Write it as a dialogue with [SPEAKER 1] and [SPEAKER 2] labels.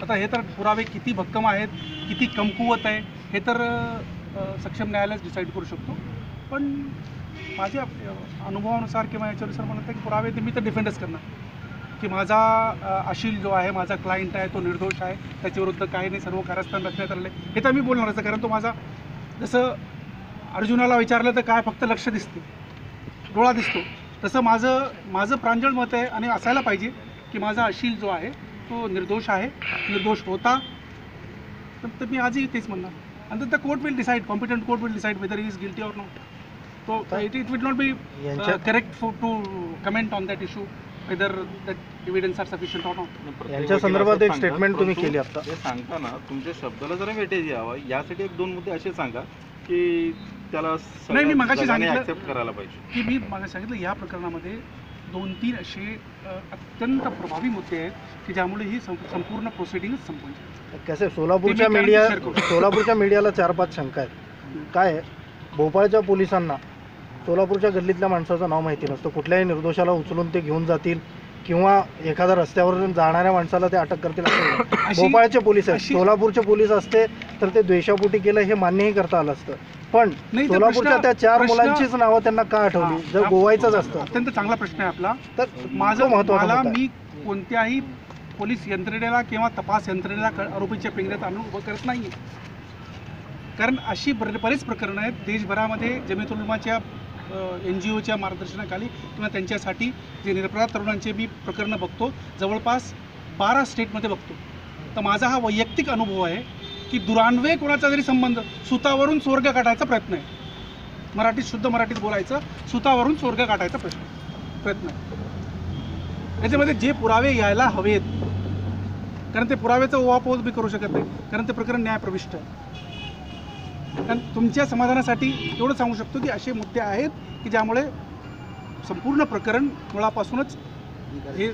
[SPEAKER 1] आता हे तर पुरावे किती भक्कम आहेत, किती कमकुवत आहे हे तर सक्षम न्यायालयच डिसाईड करू शकतो. पण माझ्या अनुभवानुसार किंवा याच्यानुसार मला वाटतं की पुरावे ते मी तर डिफेंडच करणार की माझा अशील जो आहे, माझा क्लायंट आहे, तो निर्दोष आहे, त्याच्याविरुद्ध काही नाही, सर्व कारस्थान रचण्यात आलेलं आहे हे तर मी बोलणारच आहे. कारण तो माझा, जसं अर्जुनाला विचारलं तर काय फक्त लक्ष दिसते, डोळा दिसतो, तसं माझं प्रांजळ मत आहे आणि असायला पाहिजे की माझा अशील जो आहे तो निर्दोष आहे, निर्दोष होता. तर मी आजही तेच म्हणणार. आणि the court will decide, competent court will decide whether he is guilty or not. So it will not be correct to comment on that issue whether that evidence are sufficient or not.
[SPEAKER 2] यांच्या संदर्भात एक statement तुम्ही केली आता.
[SPEAKER 3] हे सांगताना तुमच्या शब्दाला जरा वेटेज यावा यासाठी एक दोन मुद्दे असे सांगा की त्याला
[SPEAKER 1] नाही, मी मगाशी सांगितलं
[SPEAKER 3] ॲक्सेप्ट करायला पाहिजे
[SPEAKER 1] की मी मगाशी सांगितलं या प्रकरणामध्ये 2-3 असे अत्यंत प्रभावी मुद्दे आहेत की ज्यामुळे ही संपूर्ण प्रोसिडिंगच संपवायची.
[SPEAKER 2] कसे सोलापूरच्या मीडियाला 4-5 शंका आहेत. काय आहे, भोपाळच्या पोलिसांना सोलापूरच्या गल्लीतल्या माणसाचं नाव माहिती नसतं, कुठल्याही निर्दोषाला उचलून ते घेऊन जातील किंवा एखाद्या रस्त्यावर जाणाऱ्या माणसाला ते अटक करतील असं भोपाळचे पोलीस आहेत. सोलापूरचे पोलीस असते तर ते द्वेषापोटी केलं हे मान्यही करता आलं असतं. पण सोलापूरच्या त्या 4 मुलांचीच नावं त्यांना का आठवली जर गोवायचंच असतं?
[SPEAKER 1] अत्यंत चांगला प्रश्न आहे आपला.
[SPEAKER 2] तर
[SPEAKER 1] मला मी कोणत्याही पोलीस यंत्रणेला किंवा तपास यंत्रणेला आरोपीच्या पिंजऱ्यात आणून उभं करत नाही. कारण अशी बरेच प्रकरणं आहेत देशभरामध्ये जमीयतुल उलमाच्या NGOच्या मार्गदर्शनाखाली किंवा त्यांच्यासाठी जे निरपराध तरुणांचे मी प्रकरणं बघतो, जवळपास 12 स्टेटमध्ये बघतो. तर माझा हा वैयक्तिक अनुभव आहे की दुरान्वये कोणाचा जरी संबंध, सुतावरून स्वर्ग काढायचा प्रयत्न आहे, शुद्ध मराठीत बोलायचं, सुतावरून स्वर्ग काढायचा प्रयत्न आहे. याच्यामध्ये जे पुरावे यायला हवेत, कारण ते पुराव्याचा ओहापोह मी करू शकत नाही, कारण ते प्रकरण न्यायप्रविष्ट आहे. कारण तुमच्या समाधानासाठी एवढं सांगू शकतो की असे मुद्दे आहेत की ज्यामुळे संपूर्ण प्रकरण मुळापासूनच हे